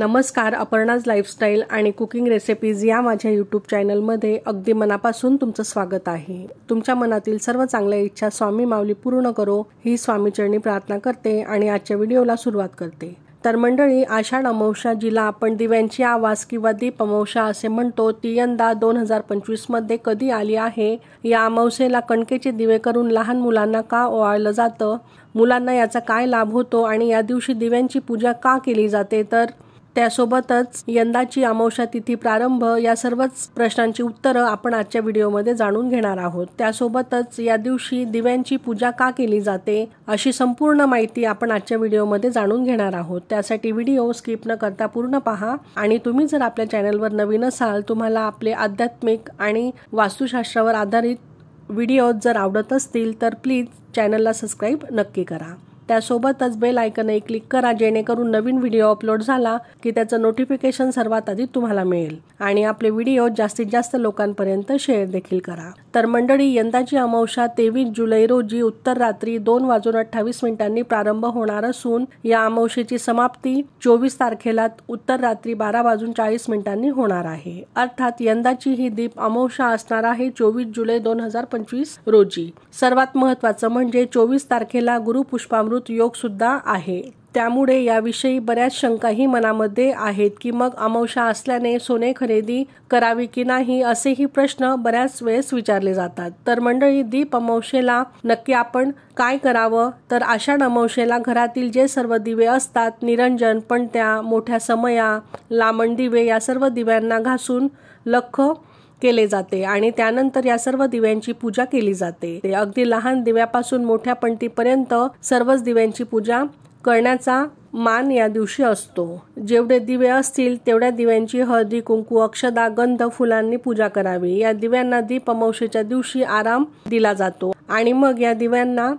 नमस्कार. अपर्णाज लाईफस्टाईल आणि cooking recipes या माझ्या यूट्यूब चॅनलमध्ये अगदी मनापासून तुमचं स्वागत आहे. तुमच्या मनातील सर्व चांगल्या इच्छा स्वामी माऊली पूर्ण करो ही स्वामीचरणी प्रार्थना करते आणि आजच्या व्हिडिओला सुरुवात करते. तर मंडळी, आषाढ अमावस्या जिला आपण दिव्यांची आवास किंवा दीप अमावस्या असे म्हणतो, ती यंदा 2025 मध्ये कधी आली आहे? या अमावस्येला कणकेचे दिवे करून लहान मुलांना का ओवाळलं जातं? मुलांना याचा काय लाभ होतो आणि या दिवशी दिव्यांची पूजा का केली जाते? तर त्यासोबतच यंदाची अमावस्या तिथी प्रारंभ या सर्वच प्रश्नांची उत्तरं आपण आजच्या व्हिडिओमध्ये जाणून घेणार आहोत. त्यासोबतच या दिवशी दिव्यांची पूजा का केली जाते अशी संपूर्ण माहिती आपण आजच्या व्हिडिओमध्ये जाणून घेणार आहोत. त्यासाठी व्हिडिओ स्किप न करता पूर्ण पहा. आणि तुम्ही जर आपल्या चॅनलवर नवीन असाल, तुम्हाला आपले आध्यात्मिक आणि वास्तुशास्त्रावर आधारित व्हिडिओ जर आवडत असतील तर प्लीज चॅनलला सबस्क्राईब नक्की करा. त्यासोबतच बेल आयकॉनही क्लिक करा, जेणेकरून नवीन व्हिडिओ अपलोड झाला की त्याचं नोटिफिकेशन सर्वात आधी तुम्हाला मिळेल. आणि आपले व्हिडिओ जास्तीत जास्त लोकांपर्यंत शेअर देखील करा. तर मंडळी, यंदाची अमावस्या 23 जुलै रोजी उत्तर रात्री 2:28 प्रारंभ होणार असून या अमावस्येची समाप्ती 24 तारखेला उत्तर रात्री 12:40 होणार आहे. अर्थात यंदाची ही दीप अमावस्या असणार आहे 24 जुलै 2025 रोजी. सर्वात महत्त्वाचं म्हणजे 24 तारखेला गुरुपुष्पामृत योग सुद्धा आहे. त्यामुळे याविषयी बऱ्याच शंकाही मनामध्ये आहेत की मग अमावस्या असल्याने सोने खरेदी करावी की नाही, असेही प्रश्न बऱ्याच वेळेस विचारले जातात. तर मंडळी, दीप अमावस्येला नक्की आपण काय करावं? तर आषाढ अमावस्येला घरातील जे सर्व दिवे असतात, निरंजन, पणत्या, मोठ्या समया, लांबण दिवे या सर्व दिव्यांना घासून लख्ख केले जाते आणि त्यानंतर या सर्व दिव्यांची पूजा केली जाते. ते अगदी लहान दिव्यापासून मोठ्या पणतीपर्यंत सर्वच दिव्यांची पूजा करण्याचा मान या दिवशी असतो. जेवढे दिवे असतील तेवढ्या दिव्यांची हळदी, कुंकू, अक्षदा, गंध, फुलांनी पूजा करावी. या दिव्यांना दीप अमावस्येच्या दिवशी आराम दिला जातो आणि मग या दिव्यांना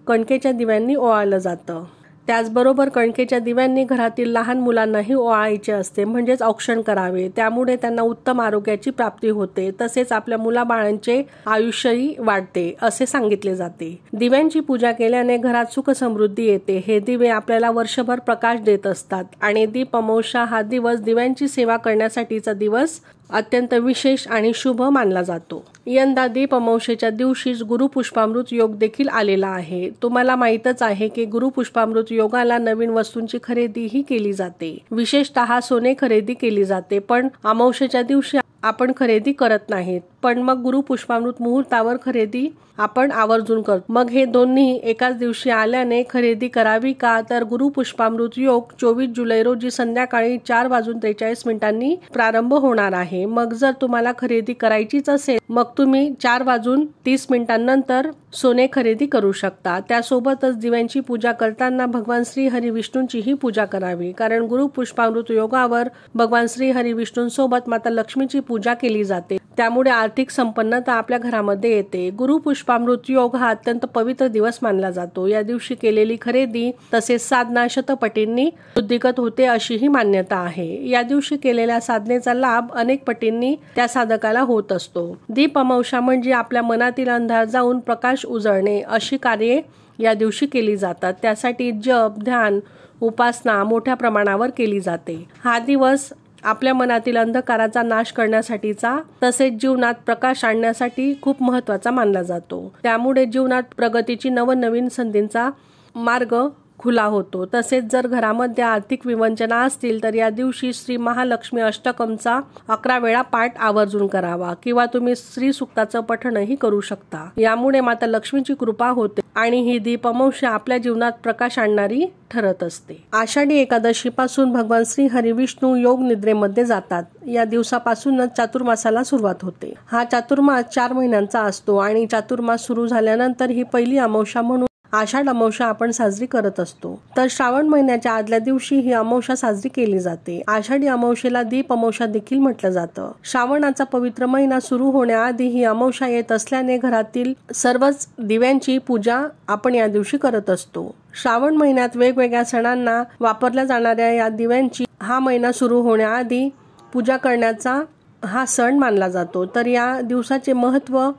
कणकेच्या दिव्यांनी ओवाळलं जातं. त्याचबरोबर कणकेच्या दिव्यांनी घरातील लहान मुलांनाही ओवाळायचे असते, म्हणजेच औक्षण करावे. त्यामुळे त्यांना उत्तम आरोग्याची प्राप्ती होते, तसेच आपल्या मुलाबाळांचे आयुष्यही वाढते असे सांगितले जाते. दिव्यांची पूजा केल्याने घरात सुख समृद्धी येते. हे दिवे आपल्याला वर्षभर प्रकाश देत असतात आणि दीप अमावस्या हा दिवस दिव्यांची सेवा करण्यासाठीचा दिवस अत्यंत विशेष आणि शुभ मानला जातो. यंदा दीप अमावस्येच्या दिवशीच गुरुपुष्पामृत योग देखील आलेला आहे. तुम्हाला माहीतच आहे की गुरुपुष्पामृत योगाला नवीन वस्तूंची खरेदीही केली जाते. विशेषतः सोने खरेदी केली जाते, पण अमावस्येच्या दिवशी आपण खरेदी करत नाहीत. पण मग गुरुपुष्पामृत मुहूर्तावर खरेदी आपण आवर्जून करतो. मग हे दोन्ही एकाच दिवशी आल्याने खरेदी करावी का? तर गुरुपुष्पामृत योग 24 जुलै रोजी संध्याकाळी 4:43 प्रारंभ होणार आहे. मग जर तुम्हाला खरेदी करायचीच असेल, मग तुम्ही 4:30 सोने खरेदी करू शकता. त्यासोबतच दिव्यांची पूजा करताना भगवान श्री हरी विष्णूंचीही पूजा करावी, कारण गुरुपुष्पामृत योगावर भगवान श्री हरी विष्णूंसोबत माता लक्ष्मीची पूजा केली जाते. त्यामुळे आर्थिक संपन्नता आपल्या घरामध्ये येते. गुरुपुष्पामृत योग हा अत्यंत पवित्र दिवस मानला जातो. या दिवशी केलेली खरेदी तसेच साधना शतपटींनी वृद्धिंगत होते अशीही मान्यता आहे. या दिवशी केलेल्या साधनेचा लाभ अनेक पटींनी त्या साधकाला होत असतो. दीप अमावस्या म्हणजे आपल्या मनातील अंधार जाऊन प्रकाश उजळणे अशी कार्ये या दिवशी केली जातात. त्यासाठी जप, ध्यान, उपासना मोठ्या प्रमाणावर केली जाते. हा दिवस आपल्या मनातील अंधकाराचा नाश करण्यासाठीचा तसेच जीवनात प्रकाश आणण्यासाठी खूप महत्त्वाचा मानला जातो. त्यामुळे जीवनात प्रगतीची नवनवीन संधींचा मार्ग खुला होतो. तसेच जर घरामध्ये आर्थिक विवंचना असतील तर या दिवशी श्री महालक्ष्मी अष्टकमचा 11 वेळा पाठ आवर्जून करावा किंवा तुम्ही श्री सुक्ताचं पठणही करू शकता. यामुळे माता लक्ष्मीची कृपा होते आणि ही दीप अमावस्या आपल्या जीवनात प्रकाश आणणारी ठरत असते. आषाढी एकादशी पासून भगवान श्री हरी विष्णू योग निद्रेमध्ये जातात. या दिवसापासूनच चातुर्मासाला सुरुवात होते. हा चातुर्मास 4 महिन्यांचा असतो आणि चातुर्मास सुरू झाल्यानंतर ही पहिली अमावस्या म्हणून आषाढ अमावस्या आपण साजरी करत असतो. तर श्रावण महिन्याच्या आदल्या दिवशी ही अमावस्या साजरी केली जाते. आषाढी अमावस्येला दीप अमावस्या देखील म्हटलं जातं. श्रावणाचा पवित्र महिना सुरू होण्याआधी ही अमावस्या येत असल्याने घरातील सर्वच दिव्यांची पूजा आपण या दिवशी करत असतो. श्रावण महिन्यात वेगवेगळ्या सणांना वापरल्या जाणाऱ्या या दिव्यांची हा महिना सुरू होण्याआधी पूजा करण्याचा हा सण मानला जातो. तर या दिवसाचे महत्त्व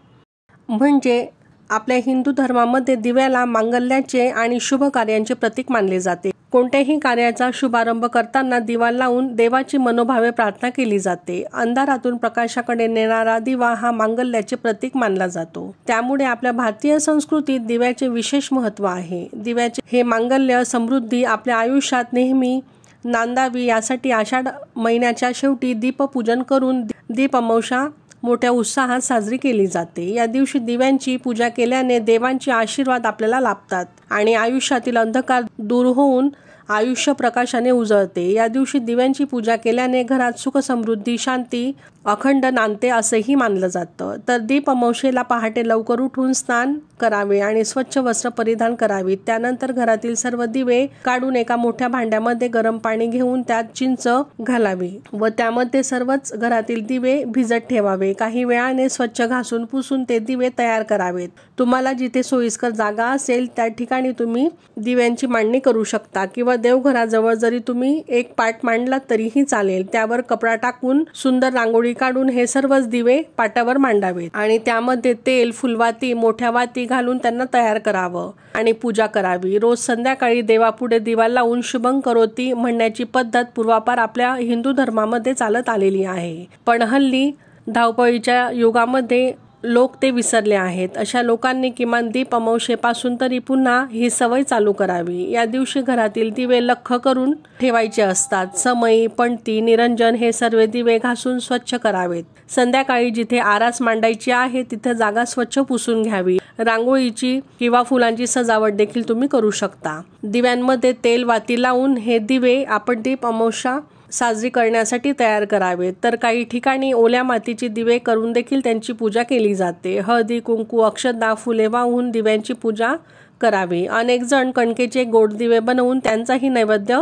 म्हणजे आपल्या हिंदू धर्मामध्ये दिव्याला मांगल्याचे आणि शुभ कार्यांचे प्रतीक मानले जाते. कोणत्याही कार्याचा शुभारंभ करताना दिवा लावून देवाची मनोभावे प्रार्थना केली जाते. अंधारातून प्रकाशाकडे नेणारा दिवा हा मांगल्याचे प्रतीक मानला जातो. त्यामुळे आपल्या भारतीय संस्कृतीत दिव्याचे विशेष महत्त्व आहे. दिव्याचे हे मांगल्य समृद्धी आपल्या आयुष्यात नेहमी नांदावी यासाठी आषाढ महिन्याच्या शेवटी दीपपूजन करून दीप अमावस्या मोठ्या उत्साहात साजरी केली जाते. या दिवशी दिव्यांची पूजा केल्याने देवांचे आशीर्वाद आपल्याला लाभतात आणि आयुष्यातील अंधकार दूर होऊन आयुष्य प्रकाशाने उजळते. या दिवशी दिव्यांची पूजा केल्याने घरात सुख समृद्धी शांती अखंड नांदते असेही मानलं जातं. तर दीप अमावस्येला पहाटे लवकर उठून स्नान करावे आणि स्वच्छ वस्त्र परिधान करावीत. त्यानंतर घरातील सर्व दिवे काढून एका मोठ्या भांड्यामध्ये गरम पाणी घेऊन त्यात चिंच घालावी व त्यामध्ये सर्वच घरातील दिवे भिजत ठेवावे. काही वेळाने स्वच्छ घासून पुसून ते दिवे तयार करावेत. तुम्हाला जिथे सोयीस्कर जागा असेल त्या ठिकाणी तुम्ही दिव्यांची मांडणी करू शकता किंवा देवघराजवळ जरी तुम्ही एक पाट मांडला तरीही चालेल. त्यावर कपडा टाकून सुंदर रांगोळी काढून हे सर्वच दिवे पाटावर मांडावेत आणि त्यामध्ये तेल फुलवाती मोठ्या वाती घालून त्यांना तयार करावं आणि पूजा करावी. रोज संध्याकाळी देवापुढे दिवा लावून शुभं करोती म्हणण्याची पद्धत पूर्वापार आपल्या हिंदू धर्मामध्ये चालत आलेली आहे. पण हल्ली धावपळीच्या युगामध्ये लोक ते विसरले आहेत. अशा लोकांनी किमान दीप अमावस्येपासून तरी पुन्हा ही सवय चालू करावी. या दिवशी घरातील दिवे लख्ख करून ठेवायचे असतात. समई पणती निरंजन हे सर्व दिवे घासून स्वच्छ करावेत. संध्याकाळी जिथे आरास मांडायची आहे तिथे जागा स्वच्छ पुसून घ्यावी. रांगोळीची किंवा फुलांची सजावट देखील तुम्ही करू शकता. दिव्यांमध्ये तेल वाती लावून हे दिवे आपण दीप अमावस्या साजरी करण्यासाठी तयार करावेत. तर काही ठिकाणी ओल्या मातीची दिवे करून देखील त्यांची पूजा केली जाते. हळदी कुंकू अक्षता फुले वाहून दिव्यांची पूजा करावी. अनेक जण कणकेचे गोड दिवे बनवून त्यांचाही नैवेद्य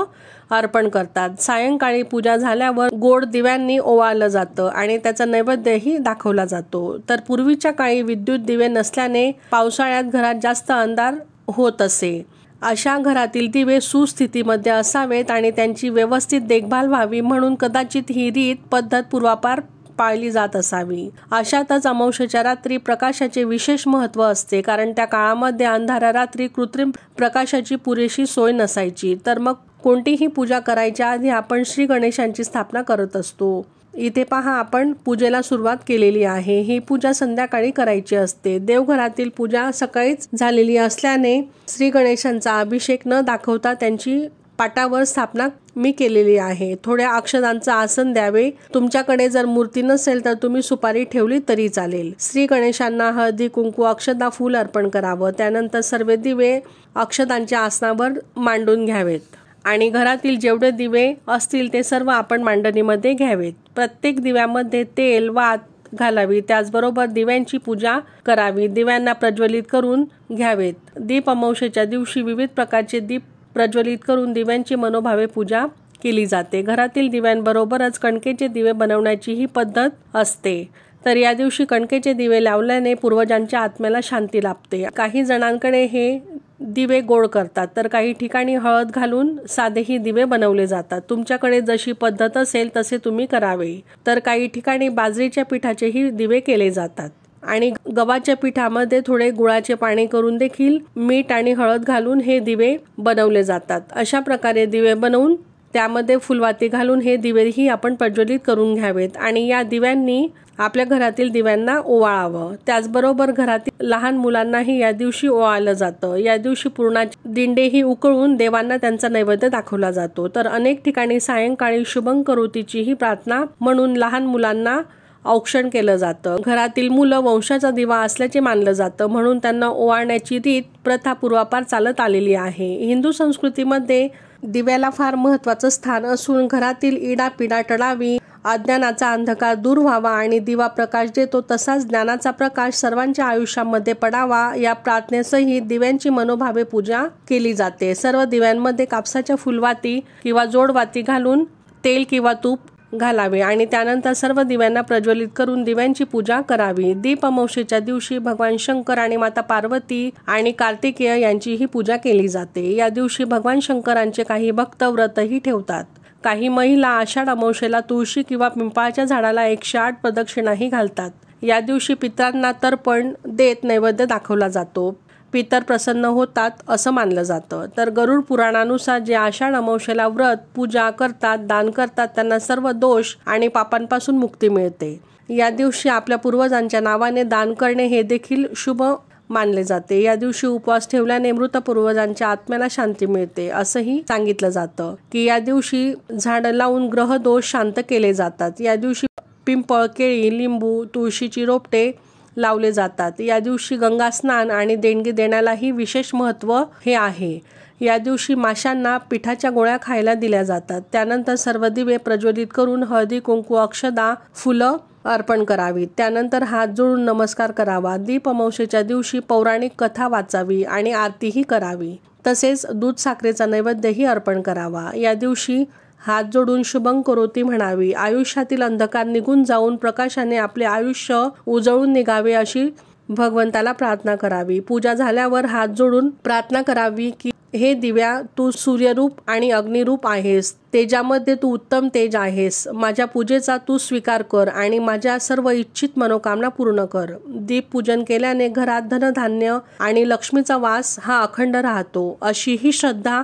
अर्पण करतात. सायंकाळी पूजा झाल्यावर गोड दिव्यांनी ओवाळलं जातं आणि त्याचा नैवेद्यही दाखवला जातो. तर पूर्वीच्या काळी विद्युत दिवे नसल्याने पावसाळ्यात घरात जास्त अंधार होत असे. अशा घरातील दिवे सुस्थितीमध्ये असावेत आणि त्यांची व्यवस्थित देखभाल व्हावी म्हणून कदाचित ही रीत पद्धत पूर्वापार पाळली जात असावी. अशातच अमावस्येच्या रात्री प्रकाशाचे विशेष महत्त्व असते, कारण त्या काळामध्ये अंधाऱ्या रात्री कृत्रिम प्रकाशाची पुरेशी सोय नसायची. तर मग कोणतीही पूजा करायच्या आधी आपण श्री गणेशांची स्थापना करत असतो. इथे पहा आपण पूजेला सुरुवात केलेली आहे. ही पूजा संध्याकाळी करायची असते. देवघरातील पूजा सकाळीच झालेली असल्याने श्री गणेशांचा अभिषेक न दाखवता त्यांची पाटावर स्थापना मी केलेली आहे. थोड्या अक्षतांचं आसन द्यावे. तुमच्याकडे जर मूर्ती नसेल तर तुम्ही सुपारी ठेवली तरी चालेल. श्री गणेशांना हळदी कुंकू अक्षता फूल अर्पण करावं. त्यानंतर सर्व दिवे अक्षतांच्या आसनावर मांडून घ्यावेत आणि घरातील जेवढे दिवे असतील ते सर्व आपण मांडणीमध्ये घ्यावेत. प्रत्येक दिव्यामध्ये तेल वात घालावी. त्याचबरोबर दिव्यांची पूजा करावी. दिव्यांना प्रज्वलित करून घ्यावेत. दीप अमावस्येच्या दिवशी विविध प्रकारचे दीप प्रज्वलित करून दिव्यांची मनोभावे पूजा केली जाते. घरातील दिव्यांबरोबरच कणकेचे दिवे बनवण्याची ही पद्धत असते. तर या दिवशी कणकेचे दिवे लावल्याने पूर्वजांच्या आत्म्याला शांती लाभते. काही जणांकडे हे दिवे गोड करतात तर काही ठिकाणी हळद घालून साधेही दिवे बनवले जातात. तुमच्याकडे जशी पद्धत असेल तसे तुम्ही करावे. तर काही ठिकाणी बाजरीच्या पिठाचेही दिवे केले जातात आणि गव्हाच्या पिठामध्ये थोडे गुळाचे पाणी करून देखील मीठ आणि हळद घालून हे दिवे बनवले जातात. अशा प्रकारे दिवे बनवून त्यामध्ये फुलवाती घालून हे दिवेही आपण प्रज्वलित करून घ्यावेत आणि या दिव्यांनी आपल्या घरातील दिव्यांना ओवाळावं. त्याचबरोबर घरातील लहान मुलांनाही या दिवशी ओवाळलं जातं. या दिवशी पुरणाचे दिंडेही उकळून देवांना त्यांचा नैवेद्य दाखवला जातो. तर अनेक ठिकाणी सायंकाळी शुभं करोतीचीही प्रार्थना म्हणून लहान मुलांना औक्षण केलं जातं. घरातील मुलं वंशाचा दिवा असल्याचे मानलं जातं म्हणून त्यांना ओवाळण्याची रीत प्रथा पूर्वापार चालत आलेली आहे. हिंदू संस्कृतीमध्ये दिव्याला फार महत्त्वाचं स्थान असून घरातील इडापिडा टळावी, अज्ञानाचा अंधकार दूर व्हावा आणि दिवा प्रकाश देतो तसाच ज्ञानाचा प्रकाश सर्वांच्या आयुष्यामध्ये पडावा या प्रार्थनेसहित दिव्यांची मनोभावे पूजा केली जाते. सर्व दिव्यांमध्ये कापसाच्या फुलवाती किंवा जोडवाती घालून तेल किंवा तूप घालावे आणि त्यानंतर सर्व दिव्यांना प्रज्वलित करून दिव्यांची पूजा करावी. दीप अमावस्येच्या दिवशी भगवान शंकर आणि माता पार्वती आणि कार्तिकेय यांचीही पूजा केली जाते. या दिवशी भगवान शंकरांचे काही भक्त व्रतही ठेवतात. काही महिला आषाढ अमावस्येला तुळशी किंवा पिंपळाच्या झाडाला 108 प्रदक्षिणाही घालतात. या दिवशी पितरांना तर्पण देत नैवेद्य दाखवला जातो. पितर प्रसन्न होतात असं मानलं जातं। तर गरुड पुराणानुसार जे आषाढ अमावस्येला व्रत, पूजा करतात, दान करतात त्यांना सर्व दोष आणि पापांपासून मुक्ती मिळते। या दिवशी आपल्या पूर्वजांच्या नावाने दान करणे हे देखील शुभ मानले जाते। या दिवशी उपवास ठेवल्याने मृत पूर्वजांच्या आत्म्याला शांती मिळते असंही सांगितलं जातं की या दिवशी झाड लावून ग्रह दोष शांत केले जातात। या दिवशी पिंपळ, केळी, लिंबू, तुळशीची रोपटे लावले जातात। या दिवशी गंगा स्नान आणि देणगी देण्यालाही विशेष महत्त्व हे आहे। या दिवशी माशांना पिठाच्या गोळ्या खायला दिल्या जातात। त्यानंतर सर्व दिवे प्रज्वलित करून हळदी, कुंकू, अक्षदा, फुलं अर्पण करावी। त्यानंतर हात जोडून नमस्कार करावा। दीप अमावस्येच्या दिवशी पौराणिक कथा वाचावी आणि आरतीही करावी। तसेच दूध साखरेचा नैवेद्यही अर्पण करावा। या दिवशी हात जोडून शुभं करोती म्हणावी। आयुष्यातील अंधकार निघून जाऊन प्रकाशाने आपले आयुष्य उजळून निघावे अशी भगवंताला प्रार्थना करावी। पूजा झाल्यावर हात जोडून प्रार्थना करावी की हे दिव्या, तू सूर्यरूप आणि अग्निरूप आहेस, तेजामध्ये तू उत्तम तेज आहेस। माझ्या पूजेचा तू स्वीकार कर आणि माझ्या सर्व इच्छित मनोकामना पूर्ण कर। दीप पूजन केल्याने घरात धनधान्य आणि लक्ष्मीचा वास हा अखंड राहतो अशी ही श्रद्धा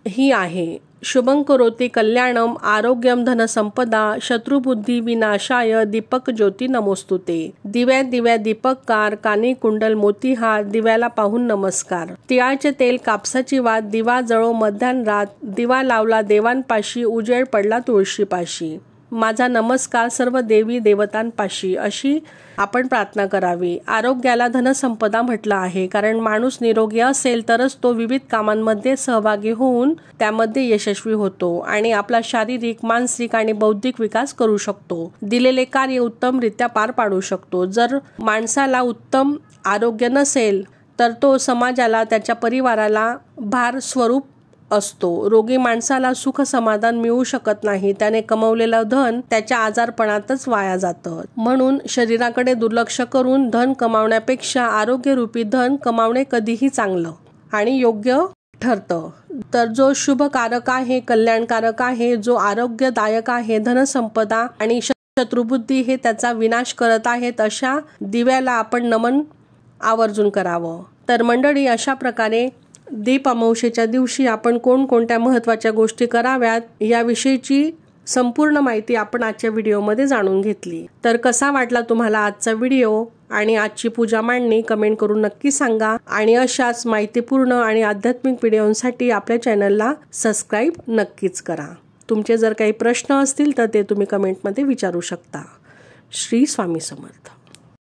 ही आहे। शुभं करोति कल्याणम आरोग्यम धनसंपदा शत्रुबुद्धी विनाशाय दीपक ज्योती नमोस्तुते। दिव्या दिव्या दीपककार, कानी कुंडल मोतीहार, दिव्याला पाहून नमस्कार। तिळाचे तेल, कापसाची वात, दिवा जळो मध्यान रात, दिवा लावला देवांपाशी, उजेड पडला तुळशीपाशी। माझा नमस्कार सर्व देवी देवतांपाशी अशी आपण प्रार्थना करावी। आरोग्याला धनसंपदा म्हटलं आहे कारण माणूस निरोगी असेल तरच तो विविध कामांमध्ये सहभागी होऊन त्यामध्ये यशस्वी होतो आणि आपला शारीरिक, मानसिक आणि बौद्धिक विकास करू शकतो। दिलेले कार्य उत्तमरित्या पार पाडू शकतो। जर माणसाला उत्तम आरोग्य नसेल तर तो समाजाला, त्याच्या परिवाराला भार स्वरूप असतो। रोगी माणसाला सुख समाधान मिळू शकत नाही, त्याने कमवलेलं धन त्याच्या आजारपणातच वाया जातं। म्हणून शरीराकडे दुर्लक्ष करून धन कमावण्यापेक्षा आरोग्यरूपी धन कमावणे कधीही चांगलं आणि योग्य ठरतं। तर जो शुभकारक आहे, कल्याणकारक आहे, जो आरोग्यदायक आहे, धनसंपदा आणि शत्रुबुद्धी हे त्याचा विनाश करत आहेत अशा दिव्याला आपण नमन आवर्जून करावं। तर मंडळी, अशा प्रकारे दीप अमावस्येच्या दिवशी आपण कोणकोणत्या महत्त्वाच्या गोष्टी कराव्यात याविषयीची संपूर्ण माहिती आपण आजच्या व्हिडिओमध्ये जाणून घेतली। तर कसा वाटला तुम्हाला आजचा व्हिडिओ आणि आजची पूजा मांडणी कमेंट करून नक्की सांगा आणि अशाच माहितीपूर्ण आणि आध्यात्मिक व्हिडिओंसाठी आपल्या चॅनलला सबस्क्राईब नक्कीच करा। तुमचे जर काही प्रश्न असतील तर ते तुम्ही कमेंटमध्ये विचारू शकता। श्री स्वामी समर्थ।